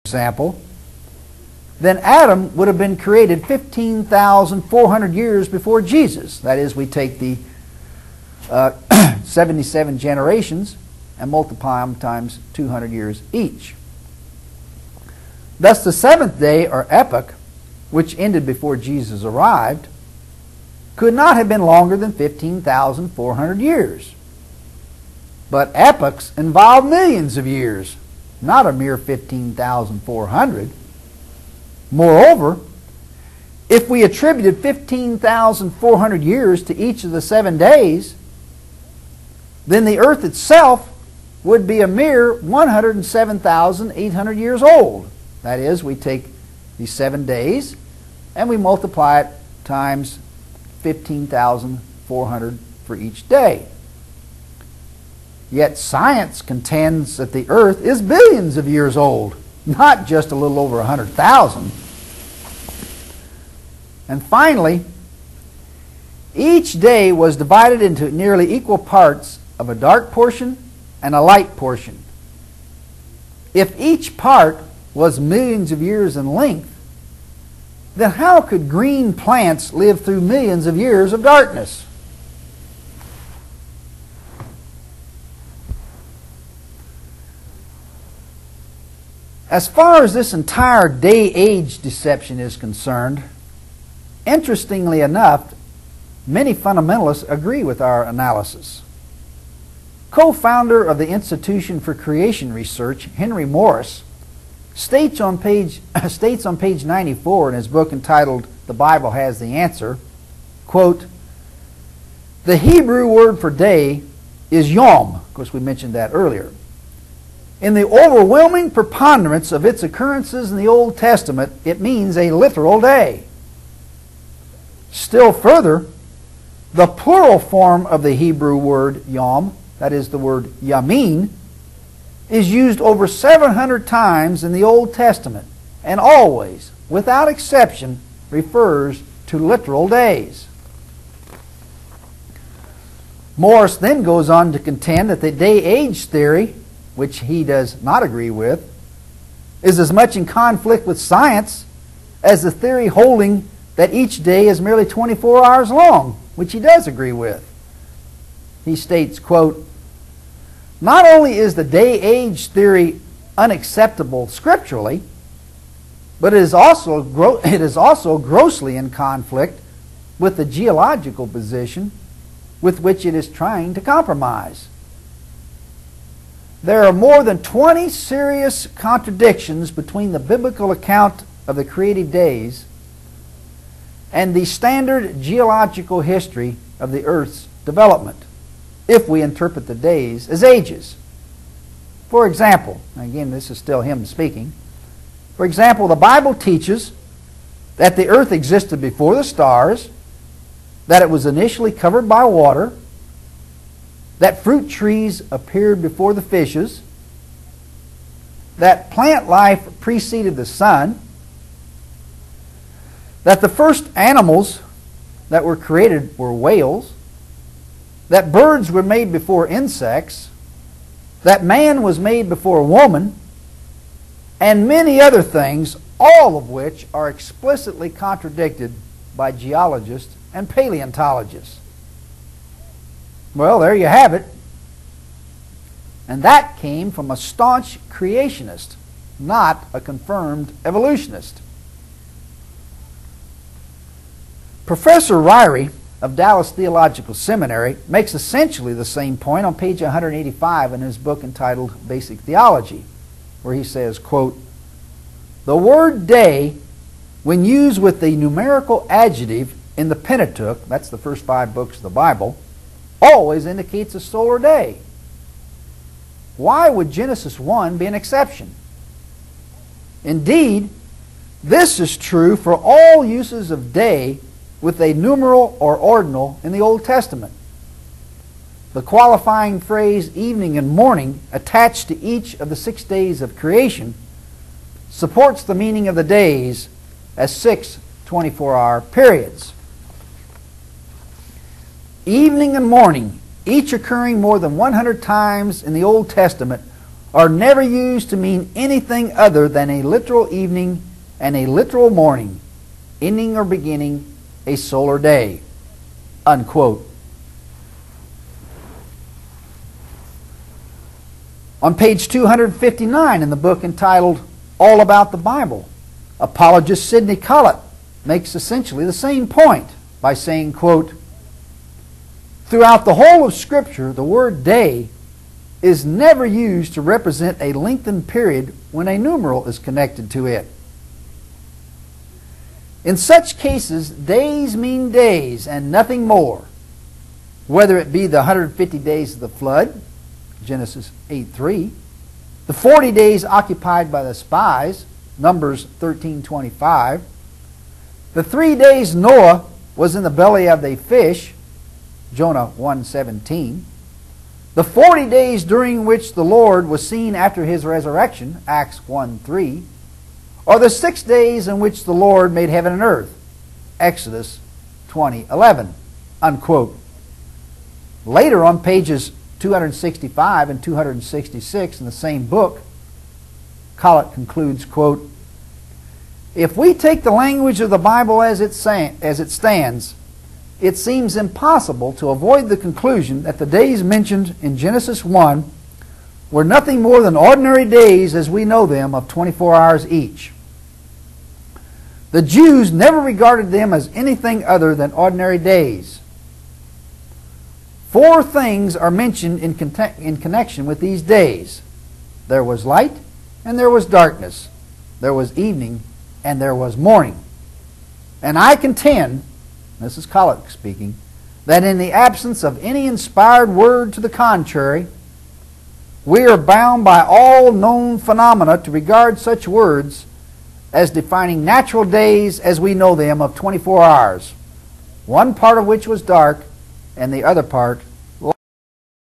example, then Adam would have been created 15,400 years before Jesus. That is, we take the 77 generations and multiply them times 200 years each. Thus the seventh day, or epoch, which ended before Jesus arrived, could not have been longer than 15,400 years. But epochs involve millions of years, not a mere 15,400. Moreover, if we attributed 15,400 years to each of the 7 days, then the earth itself would be a mere 107,800 years old. That is, we take these 7 days and we multiply it times 15,400 for each day. Yet science contends that the earth is billions of years old, not just a little over 100,000. And finally, each day was divided into nearly equal parts of a dark portion and a light portion. If each part was millions of years in length, then how could green plants live through millions of years of darkness? As far as this entire day-age deception is concerned, interestingly enough, many fundamentalists agree with our analysis. Co-founder of the Institution for Creation Research, Henry Morris, states on page 94 in his book entitled "The Bible Has the Answer," quote, "The Hebrew word for day is yom." Of course, we mentioned that earlier. "In the overwhelming preponderance of its occurrences in the Old Testament, it means a literal day. Still further, the plural form of the Hebrew word yom, that is the word yamin, is used over 700 times in the Old Testament, and always, without exception, refers to literal days." Morris then goes on to contend that the day-age theory, which he does not agree with, is as much in conflict with science as the theory holding that each day is merely 24 hours long, which he does agree with. He states, quote, "Not only is the day-age theory unacceptable scripturally, but it is also grossly in conflict with the geological position with which it is trying to compromise. There are more than 20 serious contradictions between the biblical account of the creative days and the standard geological history of the earth's development, if we interpret the days as ages. For example," again this is still him speaking, "for example, the Bible teaches that the earth existed before the stars, that it was initially covered by water, that fruit trees appeared before the fishes, that plant life preceded the sun, that the first animals that were created were whales, that birds were made before insects, that man was made before woman, and many other things, all of which are explicitly contradicted by geologists and paleontologists." Well, there you have it. And that came from a staunch creationist, not a confirmed evolutionist. Professor Ryrie of Dallas Theological Seminary makes essentially the same point on page 185 in his book entitled Basic Theology, where he says, quote, "The word day, when used with the numerical adjective in the Pentateuch," that's the first 5 books of the Bible, "always indicates a solar day. Why would Genesis 1 be an exception? Indeed, this is true for all uses of day with a numeral or ordinal in the Old Testament. The qualifying phrase evening and morning attached to each of the 6 days of creation supports the meaning of the days as 6 24-hour periods. Evening and morning, each occurring more than 100 times in the Old Testament, are never used to mean anything other than a literal evening and a literal morning, ending or beginning a solar day." Unquote. On page 259 in the book entitled All About the Bible, apologist Sidney Collett makes essentially the same point by saying, quote, "Throughout the whole of Scripture, the word day is never used to represent a lengthened period when a numeral is connected to it. In such cases, days mean days and nothing more, whether it be the 150 days of the flood, Genesis 8:3, the 40 days occupied by the spies, Numbers 13:25, the 3 days Noah was in the belly of the fish, Jonah 1:17, the 40 days during which the Lord was seen after his resurrection, Acts 1:3, or the 6 days in which the Lord made heaven and earth, Exodus 20:11, unquote. Later on pages 265 and 266 in the same book, Collett concludes, quote, "If we take the language of the Bible as it stands, it seems impossible to avoid the conclusion that the days mentioned in Genesis 1 were nothing more than ordinary days as we know them of 24 hours each. The Jews never regarded them as anything other than ordinary days. 4 things are mentioned in connection with these days. There was light and there was darkness. There was evening and there was morning. And I contend," this is Collett speaking, "that in the absence of any inspired word to the contrary, we are bound by all known phenomena to regard such words as defining natural days as we know them of 24 hours, one part of which was dark and the other part